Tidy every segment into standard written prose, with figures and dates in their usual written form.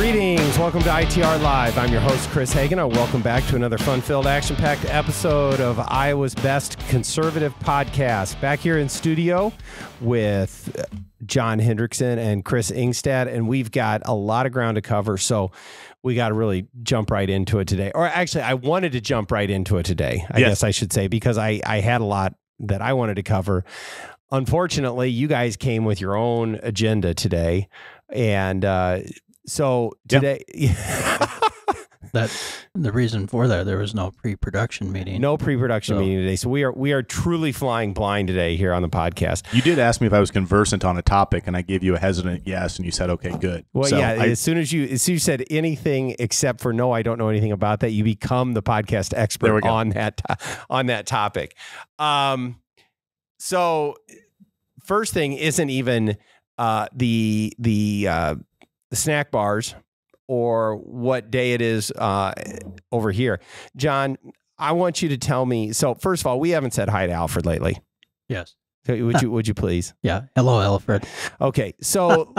Greetings. Welcome to ITR Live. I'm your host, Chris Hagan. Welcome back to another fun-filled, action-packed episode of Iowa's Best Conservative Podcast. Back here in studio with John Hendrickson and Chris Ingstad, and we've got a lot of ground to cover, so we got to really jump right into it today. Or actually, I wanted to jump right into it today, I guess I should say, because I had a lot that I wanted to cover. Unfortunately, you guys came with your own agenda today, and so today, that's the reason for that. There was no pre-production meeting. No pre-production meeting today. So we are truly flying blind today here on the podcast. You did ask me if I was conversant on a topic, and I gave you a hesitant yes, and you said, "Okay, good." Well, so as soon as you said anything except for no, I don't know anything about that, you become the podcast expert on that topic. So first thing isn't even the snack bars or what day it is over here. John, I want you to tell me. So first of all, we haven't said hi to Alfred lately. Yes. Would you please? Yeah. Hello, Alfred. Okay. So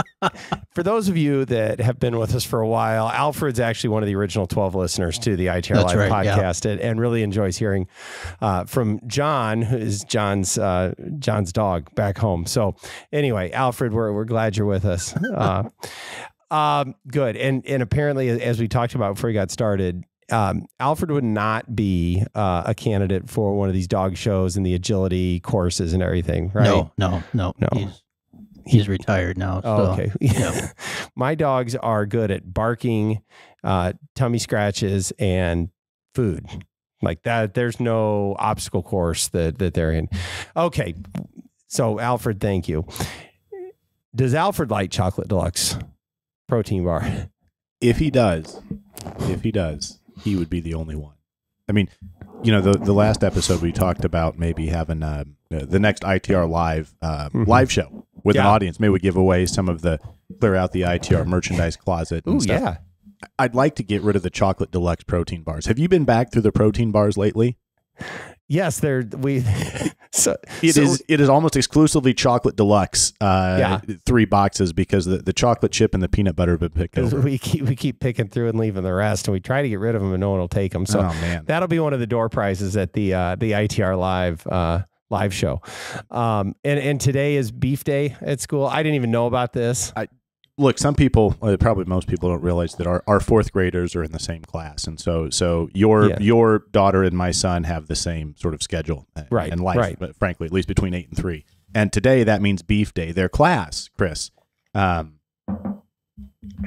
for those of you that have been with us for a while, Alfred's actually one of the original 12 listeners to the ITR Live podcast, and really enjoys hearing from John, who is John's dog back home. So anyway, Alfred, we're glad you're with us. Good. And apparently, as we talked about before we got started, Alfred would not be a candidate for one of these dog shows and the agility courses and everything, right? No. He's retired now. So, okay. Yeah. My dogs are good at barking, tummy scratches, and food. Like that, there's no obstacle course that they're in. Okay. So, Alfred, thank you. Does Alfred like Chocolate Deluxe protein bar? If he does, he would be the only one. I mean, you know, the last episode we talked about maybe having the next ITR live show with an audience. Maybe we give away some of clear out the ITR merchandise closet and stuff. Yeah. I'd like to get rid of the Chocolate Deluxe protein bars. Have you been back through the protein bars lately? Yes, it is almost exclusively Chocolate Deluxe. 3 boxes because the chocolate chip and the peanut butter have been picked over. We keep picking through and leaving the rest, and we try to get rid of them, and no one will take them. So that'll be one of the door prizes at the ITR live show. And today is beef day at school. I didn't even know about this. Look, some people, probably most people, don't realize that our fourth graders are in the same class, and so your daughter and my son have the same sort of schedule and life, but frankly, at least between 8 and 3. And today that means beef day. Their class, Chris,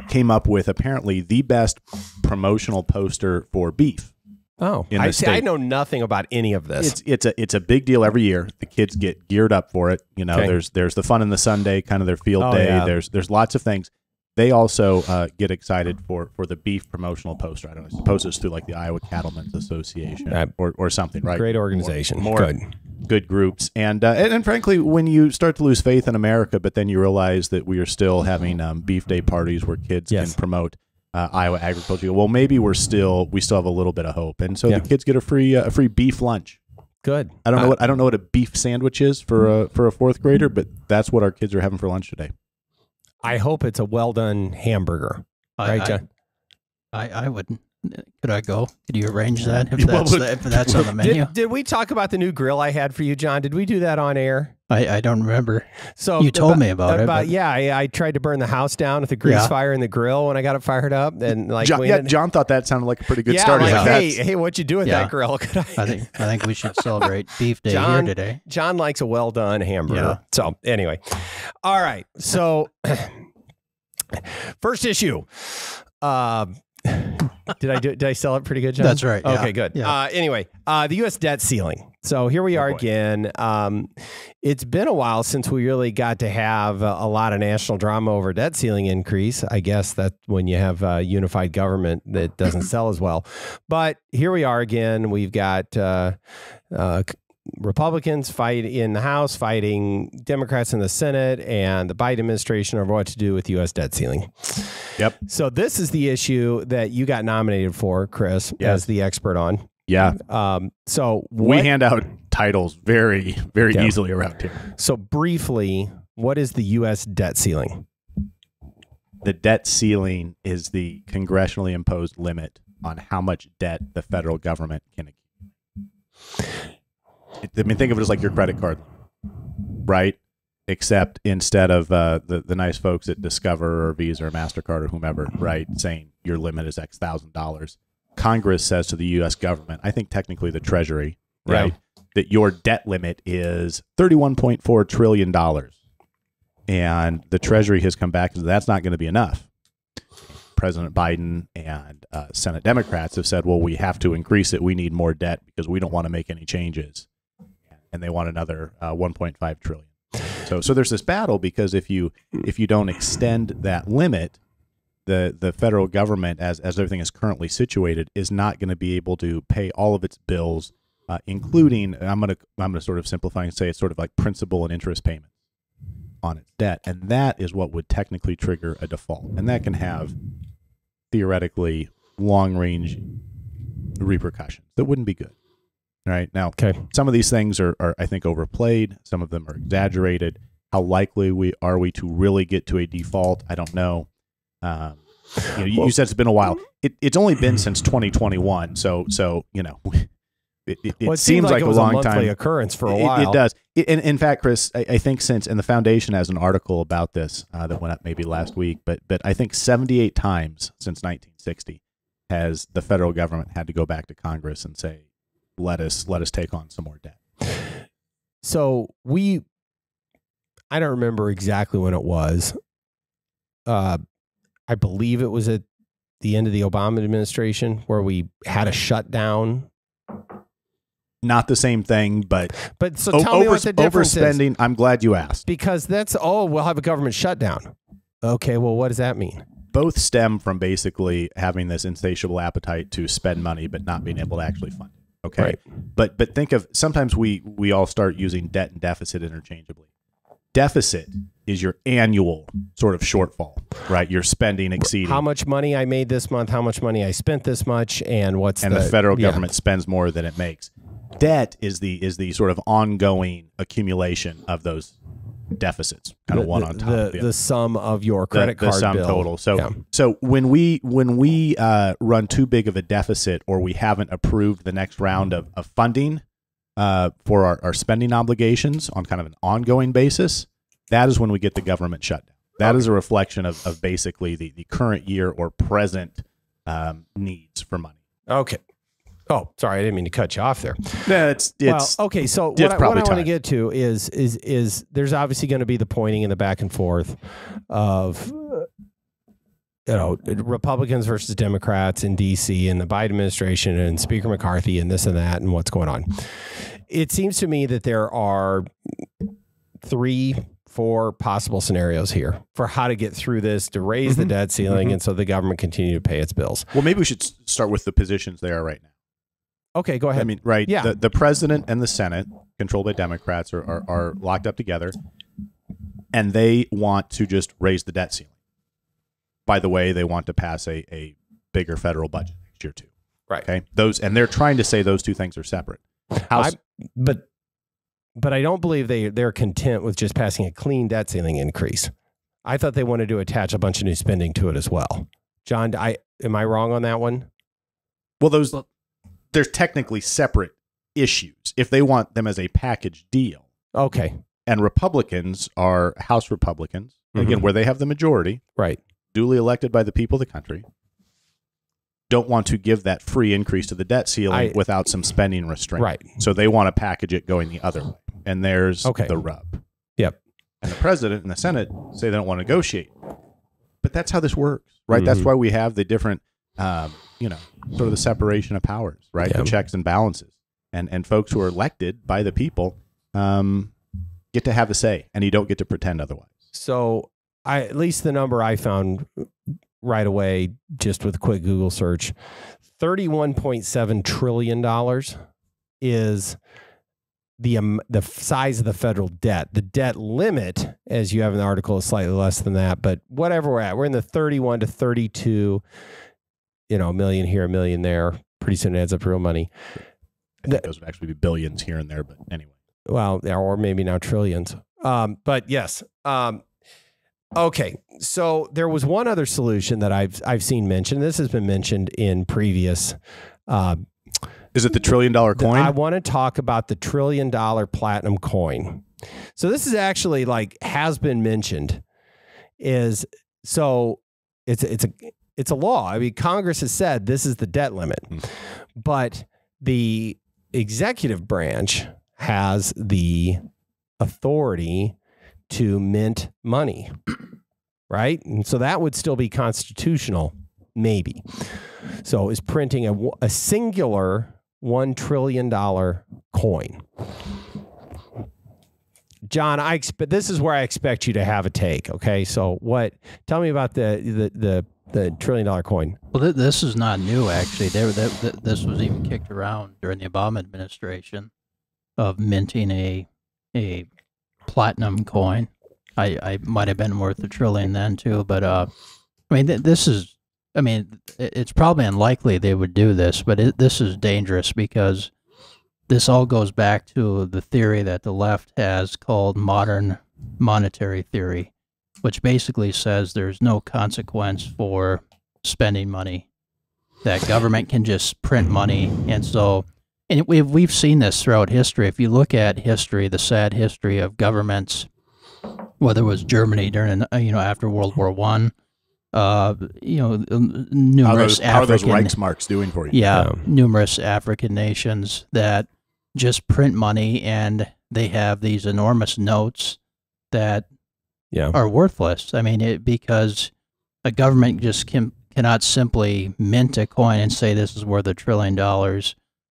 came up with apparently the best promotional poster for beef. Oh, I know nothing about any of this. It's a big deal every year. The kids get geared up for it. You know, there's the fun in the Sunday, kind of their field day. Yeah. There's lots of things. They also get excited for the beef promotional poster. I don't know, suppose it's through like the Iowa Cattlemen's Association or something, right? Great organization. More good groups. And frankly, when you start to lose faith in America, but then you realize that we are still having beef day parties where kids can promote Iowa agriculture. Well, maybe we still have a little bit of hope, and so the kids get a free beef lunch. Good. I don't know what a beef sandwich is for a fourth grader, but that's what our kids are having for lunch today. I hope it's a well done hamburger, right, John? I wouldn't. Could I go? Could you arrange that if that's on the menu? Did we talk about the new grill I had for you, John? Did we do that on air? I don't remember. So you told me about it. I tried to burn the house down with a grease fire in the grill when I got it fired up, and John thought that sounded like a pretty good start. Hey, what'd you do with that grill? I think we should celebrate Beef Day here today. John likes a well done hamburger. Yeah. So anyway, all right. So first issue. Did I sell it pretty good, John? That's right. Okay, good. Yeah. Anyway, the U.S. debt ceiling. So here we are again. It's been a while since we really got to have a lot of national drama over debt ceiling increase. I guess that when you have a unified government that doesn't sell as well. But here we are again. We've got Republicans fight in the House, fighting Democrats in the Senate, and the Biden administration over what to do with U.S. debt ceiling. Yep. So this is the issue that you got nominated for, Chris, as the expert on. Yeah. So we hand out titles very, very easily around here. So briefly, what is the U.S. debt ceiling? The debt ceiling is the congressionally imposed limit on how much debt the federal government can accumulate. I mean, think of it as like your credit card, right? Except instead of the nice folks at Discover or Visa or MasterCard or whomever, right, saying your limit is X $1,000, Congress says to the U.S. government, I think technically the Treasury, right, that your debt limit is $31.4 trillion. And the Treasury has come back and said that's not going to be enough. President Biden and Senate Democrats have said, well, we have to increase it. We need more debt because we don't want to make any changes. And they want another 1.5 trillion. So there's this battle because if you don't extend that limit, the federal government, as everything is currently situated, is not going to be able to pay all of its bills, including, I'm gonna sort of simplify and say it's sort of like principal and interest payments on its debt, and that is what would technically trigger a default, and that can have theoretically long-range repercussions that wouldn't be good. Right now, some of these things are I think overplayed. Some of them are exaggerated. How likely are we to really get to a default? I don't know. You said it's been a while. It's only been since 2021. So it seems like it a was long a monthly time occurrence for a while. It does. In fact, Chris, I think and the foundation has an article about this that went up maybe last week. But I think 78 times since 1960 has the federal government had to go back to Congress and say, let us take on some more debt. So I don't remember exactly when it was. I believe it was at the end of the Obama administration where we had a shutdown. Not the same thing, but so tell me what the difference overspending. is. I'm glad you asked. Because we'll have a government shutdown. Okay, well, what does that mean? Both stem from basically having this insatiable appetite to spend money but not being able to actually fund it. Okay. Right. But think of, sometimes we all start using debt and deficit interchangeably. Deficit is your annual sort of shortfall, right? Your spending exceeding. How much money I made this month, how much money I spent this much, and the federal government spends more than it makes. Debt is the sort of ongoing accumulation of those deficits, kind of one on top of the other. The sum of your credit card sum bill. Total. So when we run too big of a deficit, or we haven't approved the next round of funding for our spending obligations on kind of an ongoing basis, that is when we get the government shutdown. That is a reflection of basically the current year or present needs for money. Okay. Oh, sorry, I didn't mean to cut you off there. No, it's okay. So what I want to get to is there's obviously going to be the pointing and the back and forth of Republicans versus Democrats in D.C. and the Biden administration and Speaker McCarthy and this and that and what's going on. It seems to me that there are 3-4 possible scenarios here for how to get through this, to raise the debt ceiling, and so the government continue to pay its bills. Well, maybe we should start with the positions they are right now. Okay, go ahead. I mean, right? Yeah. The president and the Senate, controlled by Democrats, are locked up together, and they want to just raise the debt ceiling. By the way, they want to pass a bigger federal budget next year too. Right. Okay. And they're trying to say those two things are separate. But I don't believe they're content with just passing a clean debt ceiling increase. I thought they wanted to attach a bunch of new spending to it as well. John, am I wrong on that one? Well, there's technically separate issues if they want them as a package deal. Okay. And Republicans are House Republicans, again, where they have the majority, right, duly elected by the people of the country, don't want to give that free increase to the debt ceiling without some spending restraint. Right. So they want to package it going the other way. And there's the rub. Yep. And the president and the Senate say they don't want to negotiate. But that's how this works, right? That's why we have the different, sort of the separation of powers, right? The checks and balances. And folks who are elected by the people get to have a say, and you don't get to pretend otherwise. So at least the number I found right away, just with a quick Google search, $31.7 trillion is the size of the federal debt. The debt limit, as you have in the article, is slightly less than that, but whatever we're at, we're in the 31 to 32, a million here, a million there. Pretty soon it adds up to real money. I think those would actually be billions here and there, but anyway. Well, or maybe now trillions. But yes. Okay, so there was one other solution that I've seen mentioned. This has been mentioned in previous. Is it the $1 trillion coin? I want to talk about the $1 trillion platinum coin. So this is actually has been mentioned. It's a law. I mean, Congress has said this is the debt limit, but the executive branch has the authority to mint money, right? And so that would still be constitutional, maybe. So is printing a singular $1 trillion coin. John, this is where I expect you to have a take. Okay, so tell me about the $1 trillion coin. Well, this is not new, actually. This was even kicked around during the Obama administration of minting a platinum coin. I might have been worth $1 trillion then too, but I mean, it's probably unlikely they would do this, but this is dangerous because this all goes back to the theory that the left has called modern monetary theory, which basically says there's no consequence for spending money, that government can just print money. And so, and we've seen this throughout history. If you look at history, the sad history of governments, whether it was Germany during, after World War I, numerous how are those Reichsmarks doing for you? Yeah, numerous African nations that just print money, and they have these enormous notes that are worthless. I mean, because a government just cannot simply mint a coin and say this is worth $1 trillion.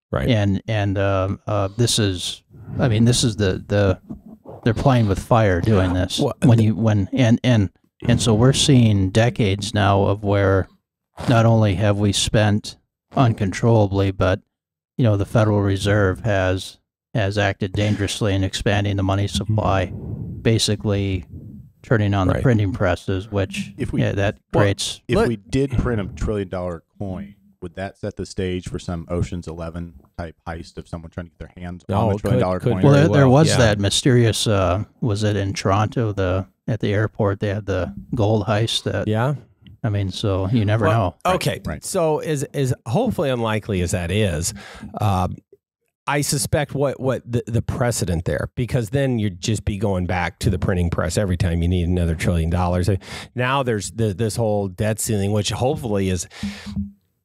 Right. And this is they're playing with fire doing this. And so we're seeing decades now of where not only have we spent uncontrollably, but the Federal Reserve has acted dangerously in expanding the money supply, basically turning on the printing presses, which creates. If we did print $1 trillion coin, would that set the stage for some Ocean's 11 type heist of someone trying to get their hands on $1 trillion coin? Well, there was that mysterious. Was it in Toronto? At the airport, they had the gold heist. I mean, so you never know. Okay, right. So as hopefully unlikely as that is, I suspect what the precedent there, because then you'd just be going back to the printing press every time you need another $1 trillion. Now there's this whole debt ceiling, which hopefully is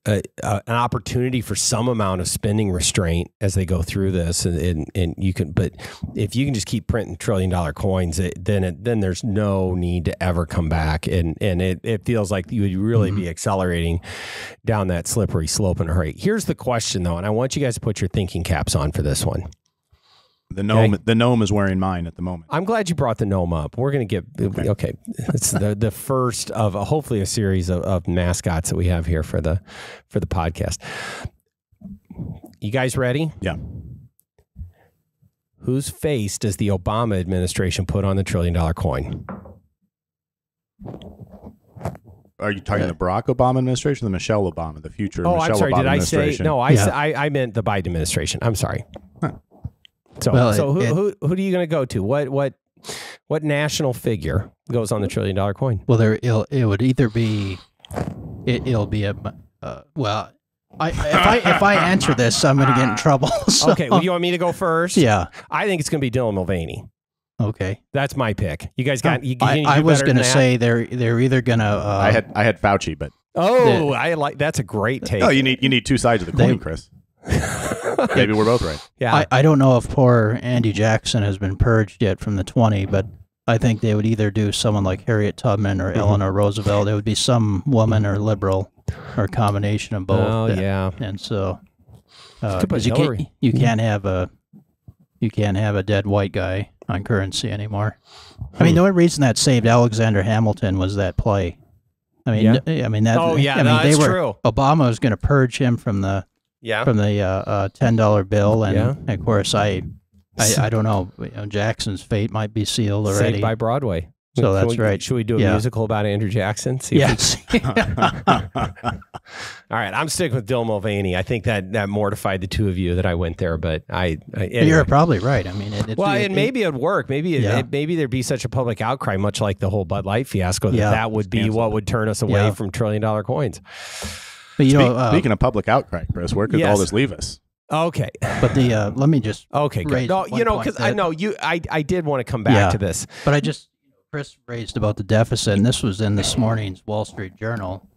an opportunity for some amount of spending restraint as they go through this, and you can. But if you can just keep printing $1 trillion coins, then there's no need to ever come back, and it feels like you would really be accelerating down that slippery slope in a hurry. Here's the question though, and I want you guys to put your thinking caps on for this one. The gnome is wearing mine at the moment. I'm glad you brought the gnome up. We're going to get okay. It's the first of hopefully a series of mascots that we have here for the podcast. You guys ready? Yeah. Whose face does the Obama administration put on the $1 trillion coin? Are you talking the Barack Obama administration or the Michelle Obama, the future Michelle I'm sorry. Obama Did I administration? say no? I meant the Biden administration. I'm sorry. Huh. So who are you going to go to? What national figure goes on the $1 trillion coin? Well, it would either be it'll be a well. If I answer this, I'm going to get in trouble. So. Okay, well, do you want me to go first? Yeah, I think it's going to be Dylan Mulvaney. Okay, that's my pick. You guys got. I was going to say they're either going to. I had Fauci, but I like that's a great take. Oh, you need two sides of the coin, Chris. Maybe we're both right. Yeah, I don't know if poor Andy Jackson has been purged yet from the 20, but I think they would either do someone like Harriet Tubman or Eleanor Roosevelt. It would be some woman or liberal or a combination of both. Oh, yeah. And so because you can't have a dead white guy on currency anymore. I mean, the only reason that saved Alexander Hamilton was that play. I mean, that's true. Obama was going to purge him from the $10 bill, and of course I don't know. Jackson's fate might be sealed already. Saved by Broadway. So that's right. Should we do a musical about Andrew Jackson? Yes. All right, I'm sticking with Bill Mulvaney. I think that mortified the two of you that I went there, but anyway. You're probably right. I mean, maybe it'd work. Maybe there'd be such a public outcry, much like the whole Bud Light fiasco, that would be what would turn us away from $1 trillion coins. But speaking of public outcry, Chris, where could all this leave us? Okay, but let me just good. No, because I know you. I did want to come back to this, but Chris raised about the deficit, and this was in this morning's Wall Street Journal.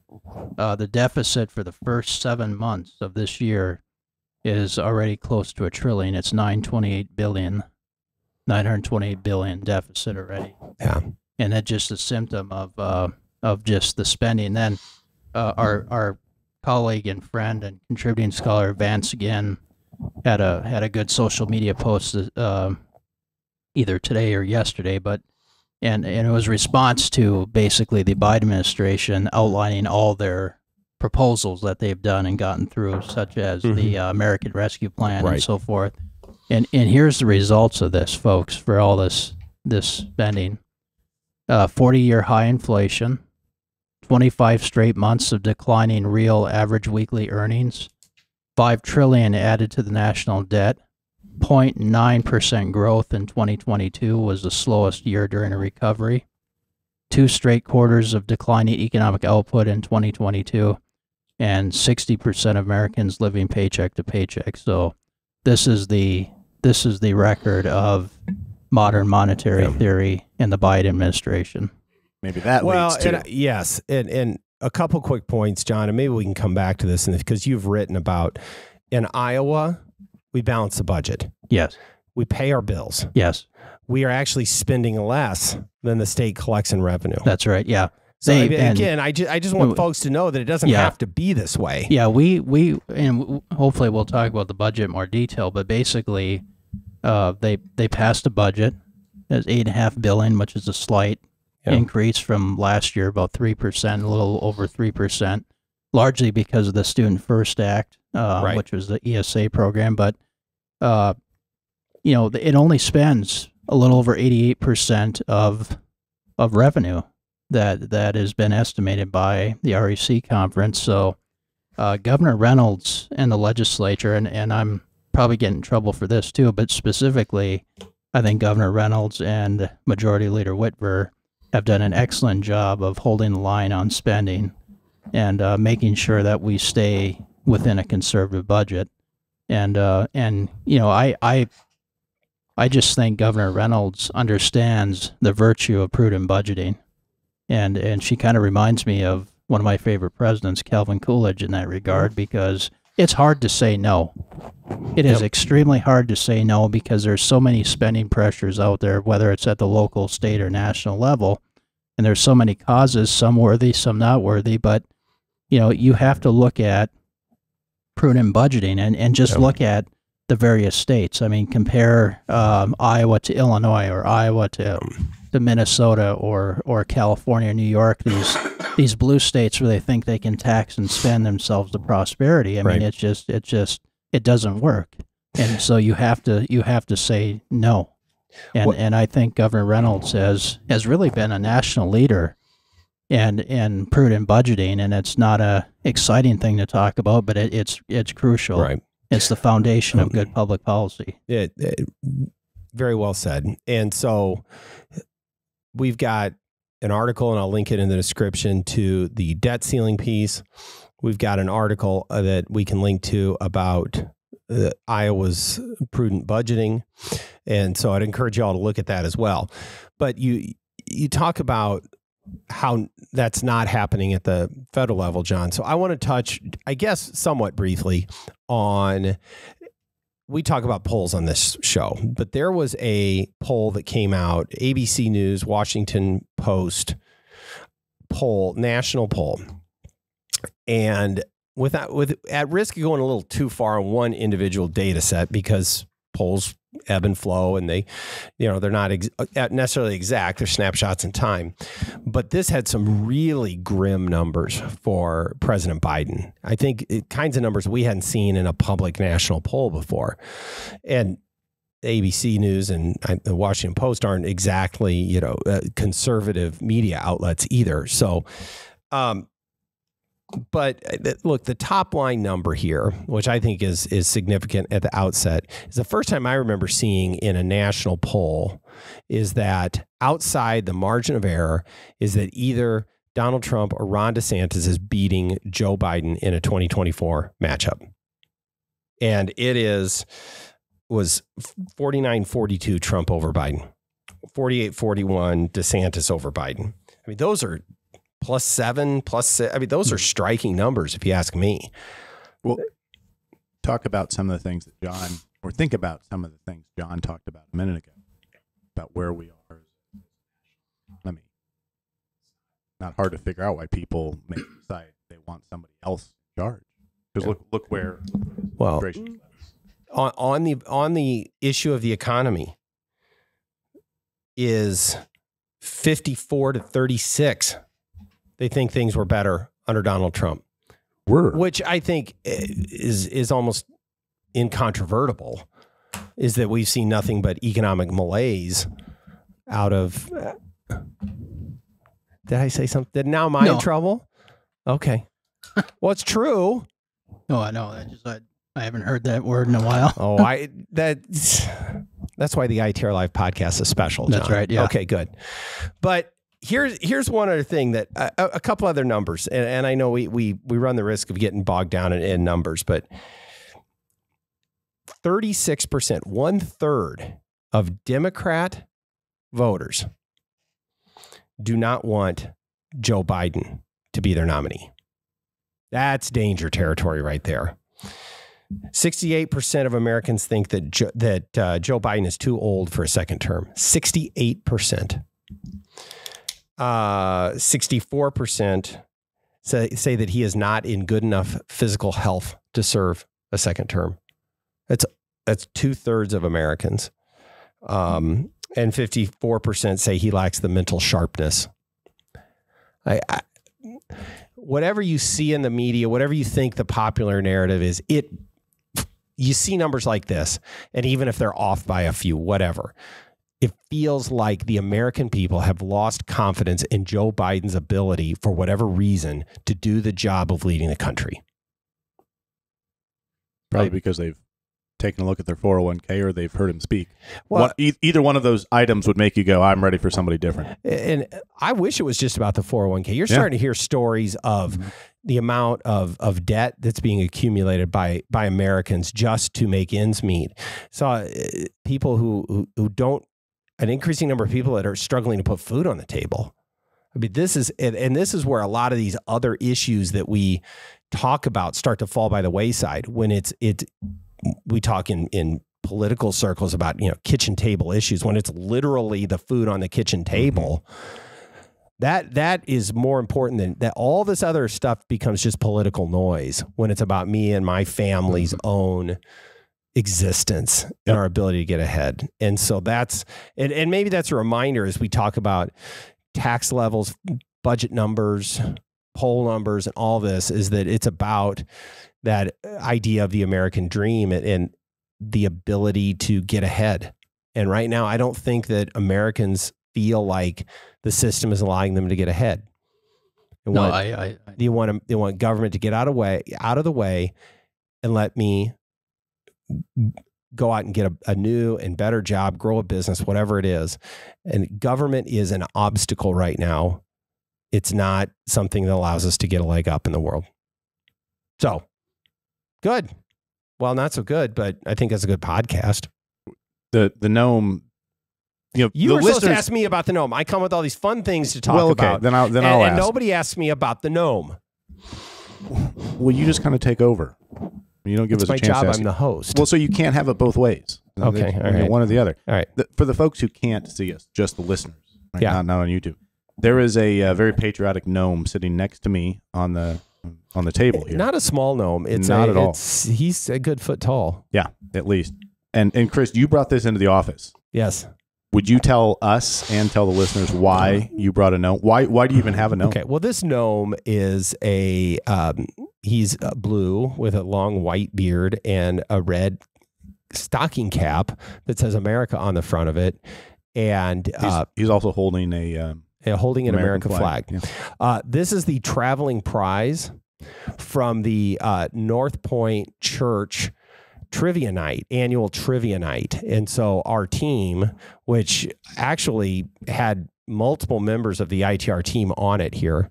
The deficit for the first 7 months of this year is already close to $1 trillion. It's 928 billion deficit already. Yeah, and that's just a symptom of just the spending. Then our colleague and friend and contributing scholar Vance again had a good social media post either today or yesterday, and it was a response to basically the Biden administration outlining all their proposals that they've done and gotten through, such as the American Rescue Plan and so forth. And here's the results of this, folks, for all this spending. 40-year high inflation, 25 straight months of declining real average weekly earnings, $5 trillion added to the national debt, 0.9% growth in 2022 was the slowest year during a recovery, 2 straight quarters of declining economic output in 2022, and 60% of Americans living paycheck to paycheck. So this is the record of modern monetary theory in the Biden administration. Maybe that leads to... Yes, and a couple quick points, John, and maybe we can come back to this, because you've written about, in Iowa, we balance the budget. Yes. We pay our bills. Yes. We are actually spending less than the state collects in revenue. That's right, yeah. So I just want folks to know that it doesn't have to be this way. Yeah, and hopefully we'll talk about the budget in more detail, but basically they passed a budget as $8.5 billion, which is a slight increase from last year, about 3%, a little over 3%, largely because of the Student First Act, which was the ESA program. But it only spends a little over 88% of revenue that has been estimated by the REC conference. So Governor Reynolds and the legislature, and I'm probably getting in trouble for this too, but specifically, I think Governor Reynolds and Majority Leader Whitver have done an excellent job of holding the line on spending and making sure that we stay within a conservative budget. And I just think Governor Reynolds understands the virtue of prudent budgeting, and she kind of reminds me of one of my favorite presidents, Calvin Coolidge, in that regard, because it's hard to say no. It is extremely hard to say no because there's so many spending pressures out there, whether it's at the local, state, or national level, and there's so many causes, some worthy, some not worthy, but you have to look at prudent budgeting and just look at the various states. I mean, compare Iowa to Illinois, or Iowa to Minnesota, or California, New York, these blue states where they think they can tax and spend themselves to prosperity. I mean, it doesn't work. And so you have to say no. And I think Governor Reynolds has really been a national leader in prudent budgeting, and it's not a exciting thing to talk about, but it's crucial. Right. It's the foundation of good public policy. Very well said. And so we've got an article, and I'll link it in the description, to the debt ceiling piece. We've got an article that we can link to about Iowa's prudent budgeting. And so I'd encourage you all to look at that as well. But you talk about how that's not happening at the federal level, John. So I want to touch, I guess, somewhat briefly on, we talk about polls on this show, but there was a poll that came out, ABC News, Washington Post poll, national poll. And at risk of going a little too far on one individual data set, because polls ebb and flow, and they're not necessarily exact, they're snapshots in time. But this had some really grim numbers for President Biden. I think kinds of numbers we hadn't seen in a public national poll before. And ABC News and the Washington Post aren't exactly, conservative media outlets either. So, but look, the top line number here, which I think is significant at the outset, is the first time I remember seeing in a national poll is that outside the margin of error is that either Donald Trump or Ron DeSantis is beating Joe Biden in a 2024 matchup. And was 49-42 Trump over Biden, 48-41 DeSantis over Biden. I mean, those are +7, +6. I mean, those are striking numbers if you ask me. Well, talk about some of the things that think about some of the things John talked about a minute ago, about where we are. Not hard to figure out why people may decide they want somebody else in charge. Because look where on the issue of the economy is 54-36. They think things were better under Donald Trump, which I think is almost incontrovertible. Is that we've seen nothing but economic malaise out of. Did I say something? Now am I in trouble? Okay. Well, it's true. No, I know. I haven't heard that word in a while. That's why the ITR Live podcast is special, John. That's right. Yeah. Okay, good. But here's one other thing that a couple other numbers, and I know we run the risk of getting bogged down in numbers, but 36%, 1/3 of Democrat voters do not want Joe Biden to be their nominee. That's danger territory right there. 68% of Americans think that Joe Biden is too old for a second term. 68%. 64% say that he is not in good enough physical health to serve a second term. That's 2/3 of Americans. And 54% say he lacks the mental sharpness. Whatever you see in the media, whatever you think the popular narrative is, you see numbers like this, and even if they're off by a few, whatever, it feels like the American people have lost confidence in Joe Biden's ability, for whatever reason, to do the job of leading the country. Probably because they've taken a look at their 401k or they've heard him speak. Well, either one of those items would make you go, I'm ready for somebody different. And I wish it was just about the 401k. You're starting to hear stories of the amount of debt that's being accumulated by Americans just to make ends meet. So people who don't, an increasing number of people that are struggling to put food on the table. I mean, this is where a lot of these other issues that we talk about start to fall by the wayside when we talk in political circles about, kitchen table issues, when it's literally the food on the kitchen table. That is more important than that. All this other stuff becomes just political noise when it's about me and my family's own existence and our ability to get ahead. And so and maybe that's a reminder as we talk about tax levels, budget numbers, poll numbers, and all this, is that it's about that idea of the American dream and the ability to get ahead. And right now, I don't think that Americans feel like the system is allowing them to get ahead. They want government to get out of the way and let me go out and get a new and better job, grow a business, whatever it is. And government is an obstacle right now. It's not something that allows us to get a leg up in the world. So, good. Well, not so good, but I think that's a good podcast. The gnome. You were supposed to ask me about the gnome. I come with all these fun things to talk about. Then I'll ask. And nobody asked me about the gnome. Well, you just kind of take over. You don't give us a chance to ask. It's my job. I'm the host. Well, so you can't have it both ways. Okay, all right. One or the other. All right. For the folks who can't see us, just the listeners, right? Not on YouTube. There is a very patriotic gnome sitting next to me on the table here. Not a small gnome. It's not at all. He's a good foot tall. Yeah, at least. And Chris, you brought this into the office. Yes. Would you tell us and tell the listeners why you brought a gnome? Why do you even have a gnome? Okay. Well, this gnome is he's blue with a long white beard and a red stocking cap that says America on the front of it. And he's also holding an American flag. Yeah. This is the traveling prize from the North Point Church trivia night, annual trivia night. And so our team, which actually had multiple members of the ITR team on it here,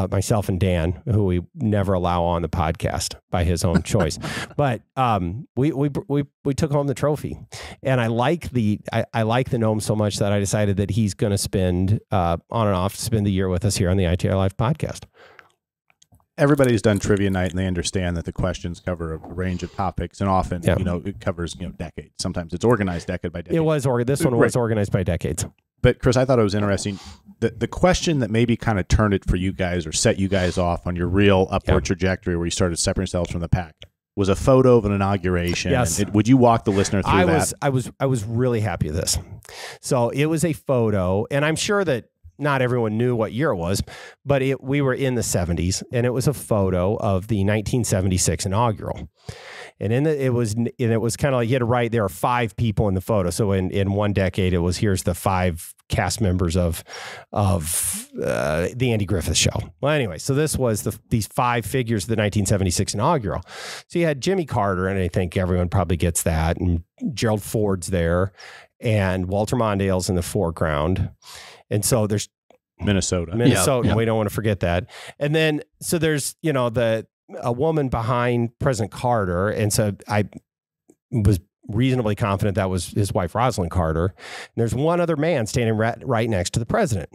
myself and Dan, who we never allow on the podcast by his own choice. But we took home the trophy, and I like the gnome so much that I decided that he's going to spend on and off spend the year with us here on the ITR Live podcast. Everybody's done trivia night, and they understand that the questions cover a range of topics, and often, it covers decades. Sometimes it's organized decade by decade. It was this one was organized by decades. But Chris, I thought it was interesting. The question that maybe kind of turned it for you guys or set you guys off on your real upward trajectory, where you started separating yourselves from the pack, was a photo of an inauguration. Yes. Would you walk the listener through that? I was really happy with this. So it was a photo, and I'm sure that not everyone knew what year it was, but we were in the 70s, and it was a photo of the 1976 inaugural. And it was kind of like you had to write, there are 5 people in the photo. So in one decade, it was, here's the 5 cast members of the Andy Griffith Show. Well, anyway, so this was these 5 figures of the 1976 inaugural. So you had Jimmy Carter, and I think everyone probably gets that, and Gerald Ford's there, and Walter Mondale's in the foreground. And so there's Minnesota. Yep. We don't want to forget that. And then, so there's, a woman behind President Carter. And so I was reasonably confident that was his wife, Rosalind Carter. And there's one other man standing right next to the president.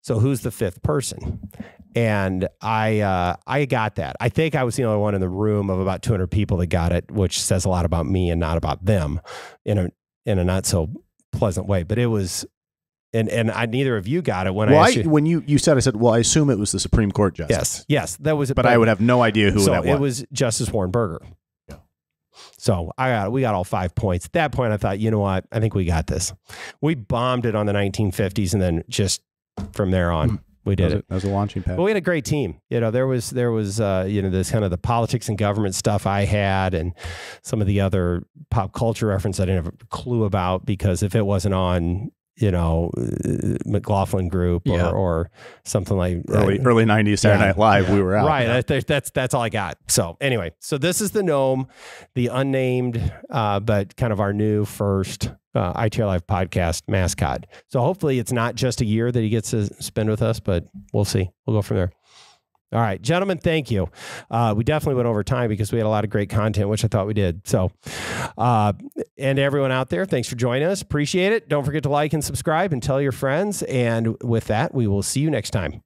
So who's the 5th person? And I got that. I think I was the only one in the room of about 200 people that got it, which says a lot about me and not about them in a not so pleasant way. But it was, and neither of you got it when I asked you. When you said, I said, well, I assume it was the Supreme Court justice. Yes, that was it. But I would have no idea who that was. It was Justice Warren Burger. Yeah. So we got all 5 points. At that point, I thought, you know what? I think we got this. We bombed it on the 1950s, and then just from there on, we did it. That was a launching pad. But we had a great team. There was this kind of the politics and government stuff I had, and some of the other pop culture reference I didn't have a clue about, because if it wasn't on, McLaughlin Group or something like early 90s Saturday Night Live, we were out. Right. That's all I got. So anyway, so this is the gnome, the unnamed, but kind of our new first ITR Live podcast mascot. So hopefully it's not just a year that he gets to spend with us, but we'll see. We'll go from there. All right, gentlemen, thank you. We definitely went over time because we had a lot of great content, which I thought we did. So, and everyone out there, thanks for joining us. Appreciate it. Don't forget to like and subscribe and tell your friends. And with that, we will see you next time.